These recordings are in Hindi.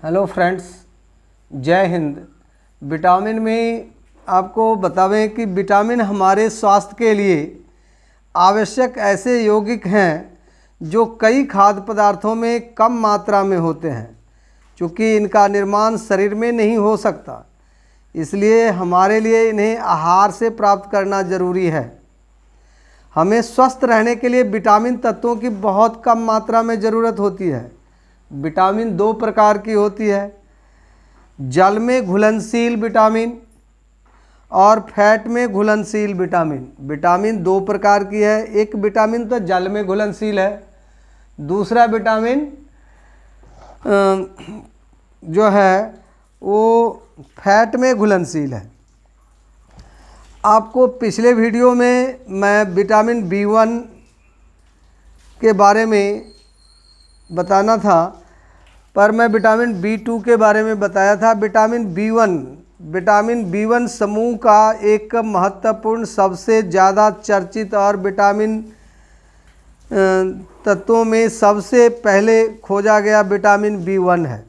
हेलो फ्रेंड्स, जय हिंद। विटामिन में आपको बतावें कि विटामिन हमारे स्वास्थ्य के लिए आवश्यक ऐसे यौगिक हैं जो कई खाद्य पदार्थों में कम मात्रा में होते हैं। चूँकि इनका निर्माण शरीर में नहीं हो सकता, इसलिए हमारे लिए इन्हें आहार से प्राप्त करना ज़रूरी है। हमें स्वस्थ रहने के लिए विटामिन तत्वों की बहुत कम मात्रा में ज़रूरत होती है। विटामिन दो प्रकार की होती है, जल में घुलनशील विटामिन और फैट में घुलनशील विटामिन। विटामिन दो प्रकार की है, एक विटामिन तो जल में घुलनशील है, दूसरा विटामिन जो है वो फैट में घुलनशील है। आपको पिछले वीडियो में मैं विटामिन B1 के बारे में बताना था, पर मैं विटामिन B2 के बारे में बताया था। विटामिन B1 समूह का एक महत्वपूर्ण, सबसे ज़्यादा चर्चित और विटामिन तत्वों में सबसे पहले खोजा गया विटामिन B1 है।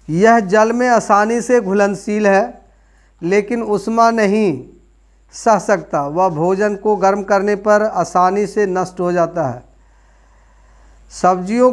यह जल में आसानी से घुलनशील है, लेकिन ऊष्मा नहीं सह सकता। वह भोजन को गर्म करने पर आसानी से नष्ट हो जाता है। सब्जियों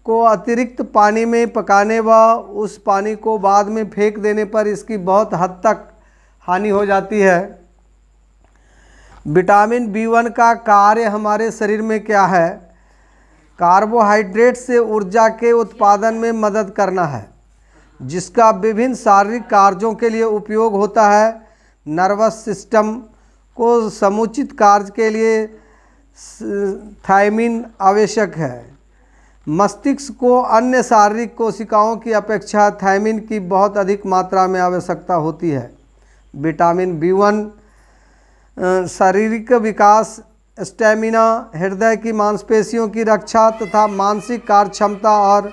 को अतिरिक्त पानी में पकाने व उस पानी को बाद में फेंक देने पर इसकी बहुत हद तक हानि हो जाती है। विटामिन B1 का कार्य हमारे शरीर में क्या है? कार्बोहाइड्रेट से ऊर्जा के उत्पादन में मदद करना है, जिसका विभिन्न शारीरिक कार्यों के लिए उपयोग होता है। नर्वस सिस्टम को समुचित कार्य के लिए थायमिन आवश्यक है। मस्तिष्क को अन्य शारीरिक कोशिकाओं की अपेक्षा थायमिन की बहुत अधिक मात्रा में आवश्यकता होती है। विटामिन B1 शारीरिक विकास, स्टैमिना, हृदय की मांसपेशियों की रक्षा तथा मानसिक कार्य क्षमता और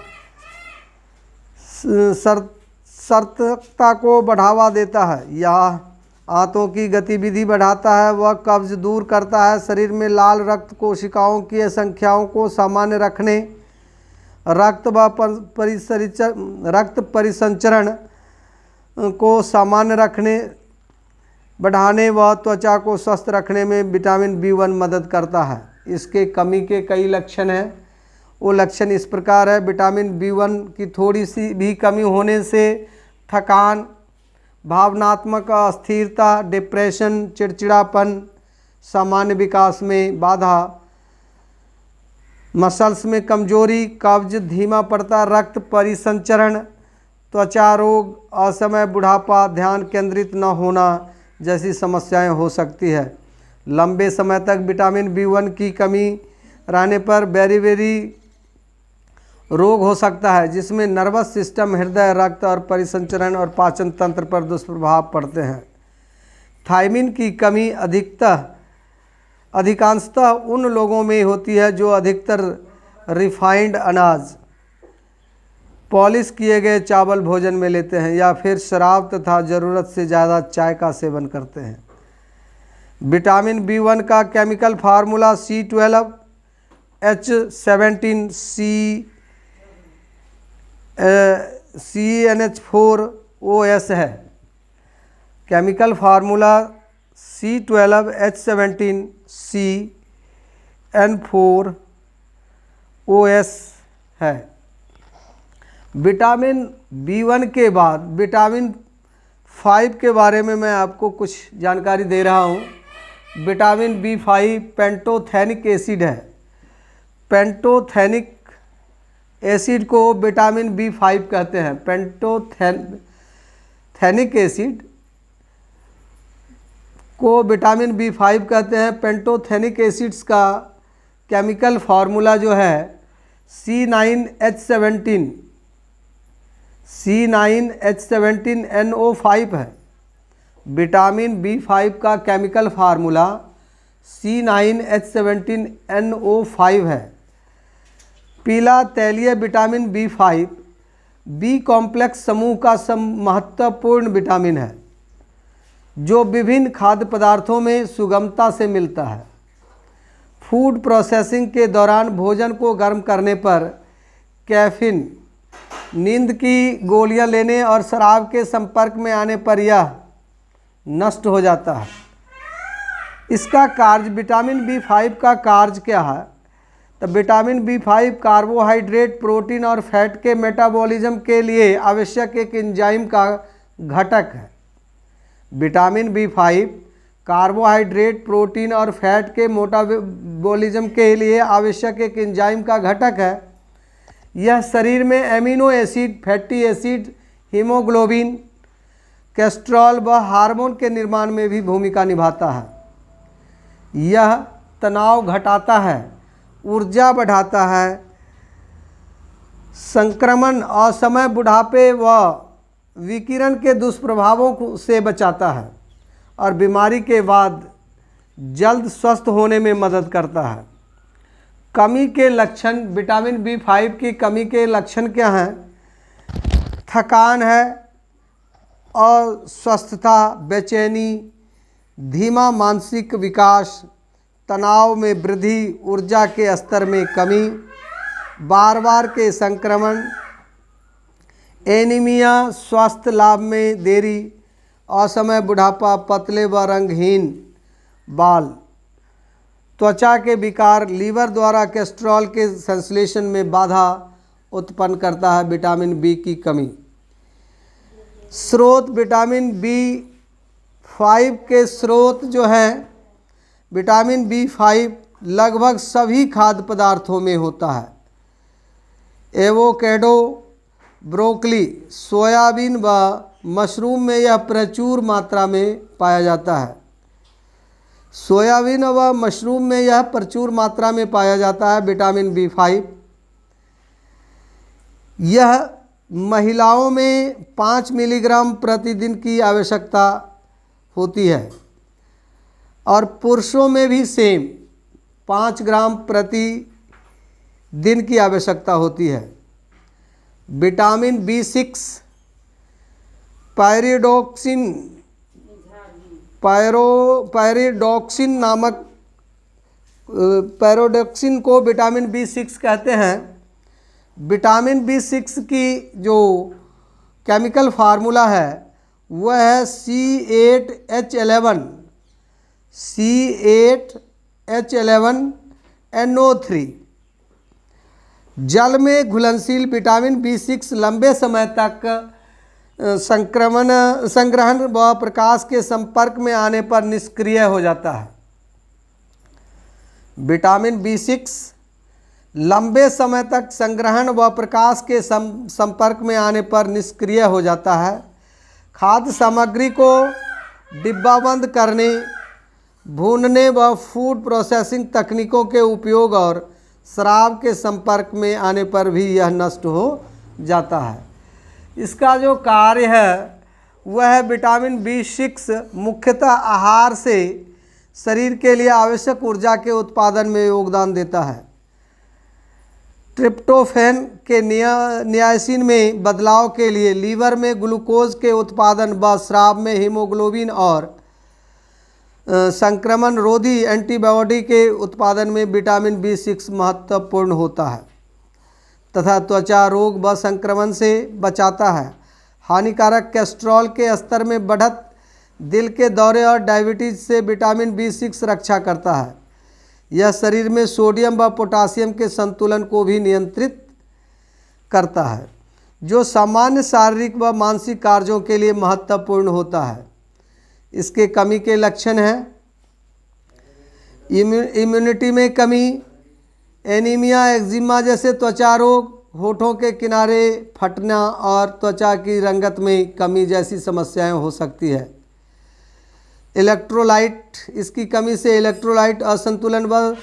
सतर्कता को बढ़ावा देता है। यह आंतों की गतिविधि बढ़ाता है, वह कब्ज दूर करता है, शरीर में लाल रक्त कोशिकाओं की संख्याओं को सामान्य रखने, रक्त परिसंचरण को सामान्य रखने, बढ़ाने व त्वचा को स्वस्थ रखने में विटामिन B1 मदद करता है। इसके कमी के कई लक्षण हैं। वो लक्षण इस प्रकार है। विटामिन B1 की थोड़ी सी भी कमी होने से थकान, भावनात्मक अस्थिरता, डिप्रेशन, चिड़चिड़ापन, सामान्य विकास में बाधा, मसल्स में कमजोरी, कब्ज धीमा पड़ता, रक्त परिसंचरण, त्वचा रोग, असमय बुढ़ापा, ध्यान केंद्रित न होना जैसी समस्याएं हो सकती है। लंबे समय तक विटामिन B1 की कमी रहने पर बेरी रोग हो सकता है, जिसमें नर्वस सिस्टम, हृदय, रक्त और परिसंचरण और पाचन तंत्र पर दुष्प्रभाव पड़ते हैं। थायमिन की कमी अधिकांशतः उन लोगों में होती है जो अधिकतर रिफाइंड अनाज, पॉलिश किए गए चावल भोजन में लेते हैं या फिर शराब तथा ज़रूरत से ज़्यादा चाय का सेवन करते हैं। विटामिन B1 का केमिकल फार्मूला C12H17CnH4OS है। केमिकल फार्मूला C12H17CN4OS है। विटामिन B1 के बाद विटामिन 5 के बारे में मैं आपको कुछ जानकारी दे रहा हूँ। विटामिन B5 पेंटोथेनिक एसिड है। पेंटोथेनिक एसिड को विटामिन B5 कहते हैं। पेंटोथेनिक एसिड को विटामिन B5 कहते हैं। पेंटोथेनिक एसिड्स का केमिकल फार्मूला जो है C9H17NO5 है। विटामिन B5 का केमिकल फार्मूला C9H17NO5 है। पीला तैलीय विटामिन B5 बी कॉम्प्लेक्स समूह का महत्वपूर्ण विटामिन है, जो विभिन्न खाद्य पदार्थों में सुगमता से मिलता है। फूड प्रोसेसिंग के दौरान भोजन को गर्म करने पर कैफीन नींद की गोलियां लेने और शराब के संपर्क में आने पर यह नष्ट हो जाता है। इसका कार्य, विटामिन B5 का कार्य क्या है? तो विटामिन B5 कार्बोहाइड्रेट, प्रोटीन और फैट के मेटाबॉलिज्म के लिए आवश्यक एक एंजाइम का घटक है। विटामिन B5 कार्बोहाइड्रेट, प्रोटीन और फैट के मेटाबॉलिज्म के लिए आवश्यक एक एंजाइम का घटक है। यह शरीर में amino acid, fatty acid, haemoglobin, cholesterol व हार्मोन के निर्माण में भी भूमिका निभाता है। यह तनाव घटाता है, ऊर्जा बढ़ाता है, संक्रमण, असमय बुढ़ापे व विकिरण के दुष्प्रभावों से बचाता है और बीमारी के बाद जल्द स्वस्थ होने में मदद करता है। कमी के लक्षण, विटामिन B5 की कमी के लक्षण क्या हैं? थकान है, अस्वस्थता, बेचैनी, धीमा मानसिक विकास, तनाव में वृद्धि, ऊर्जा के स्तर में कमी, बार बार के संक्रमण, एनीमिया, स्वास्थ्य लाभ में देरी, असमय बुढ़ापा, पतले व रंगहीन बाल, त्वचा के विकार, लीवर द्वारा कोलेस्ट्रॉल के संश्लेषण में बाधा उत्पन्न करता है। विटामिन B की कमी। स्रोत, विटामिन B5 के स्रोत जो हैं, विटामिन B5 लगभग सभी खाद्य पदार्थों में होता है। एवोकेडो, ब्रोकली, सोयाबीन व मशरूम में यह प्रचुर मात्रा में पाया जाता है। सोयाबीन व मशरूम में यह प्रचुर मात्रा में पाया जाता है विटामिन B5। यह महिलाओं में 5 मिलीग्राम प्रतिदिन की आवश्यकता होती है और पुरुषों में भी सेम 5 ग्राम प्रति दिन की आवश्यकता होती है। विटामिन B6 पैरोडॉक्सिन को विटामिन B6 कहते हैं। विटामिन B6 की जो केमिकल फार्मूला है वह है C8H11NO3। जल में घुलनशील विटामिन B6 लंबे समय तक संग्रहण व प्रकाश के संपर्क में आने पर निष्क्रिय हो जाता है। विटामिन B6 लंबे समय तक संग्रहण व प्रकाश के संपर्क में आने पर निष्क्रिय हो जाता है। खाद्य सामग्री को डिब्बाबंद करने, भूनने व फूड प्रोसेसिंग तकनीकों के उपयोग और शराब के संपर्क में आने पर भी यह नष्ट हो जाता है। इसका जो कार्य है वह है विटामिन B6 मुख्यतः आहार से शरीर के लिए आवश्यक ऊर्जा के उत्पादन में योगदान देता है। ट्रिप्टोफैन के नियासिन में बदलाव के लिए, लीवर में ग्लूकोज के उत्पादन व स्राव में हीमोग्लोबिन और संक्रमण रोधी एंटीबॉडी के उत्पादन में विटामिन B6 महत्वपूर्ण होता है तथा त्वचा रोग व संक्रमण से बचाता है। हानिकारक कोलेस्ट्रॉल के स्तर में बढ़त, दिल के दौरे और डायबिटीज से विटामिन B6 रक्षा करता है। यह शरीर में सोडियम व पोटासियम के संतुलन को भी नियंत्रित करता है, जो सामान्य शारीरिक व मानसिक कार्यों के लिए महत्वपूर्ण होता है। इसके कमी के लक्षण हैं इम्यूनिटी में कमी, एनीमिया, एक्जिमा जैसे त्वचा रोग, होठों के किनारे फटना और त्वचा की रंगत में कमी जैसी समस्याएं हो सकती है। इलेक्ट्रोलाइट, इसकी कमी से इलेक्ट्रोलाइट असंतुलन व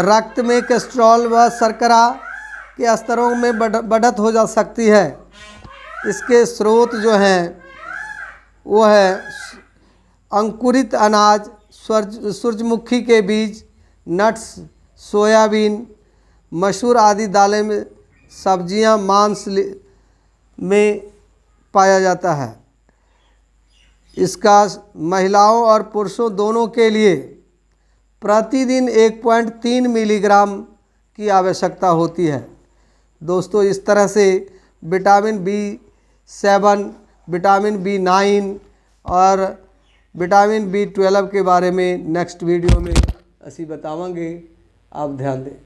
रक्त में कोलेस्ट्रॉल व शर्करा के स्तरों में बढ़त हो जा सकती है। इसके स्रोत जो हैं वो है अंकुरित अनाज, सूरजमुखी के बीज, नट्स, सोयाबीन, मसूर आदि दालें में, सब्जियां, मांस में पाया जाता है। इसका महिलाओं और पुरुषों दोनों के लिए प्रतिदिन 1.3 मिलीग्राम की आवश्यकता होती है। दोस्तों, इस तरह से विटामिन B7, विटामिन B9 और विटामिन B12 के बारे में नेक्स्ट वीडियो में असी बतावांगे। आप ध्यान दें।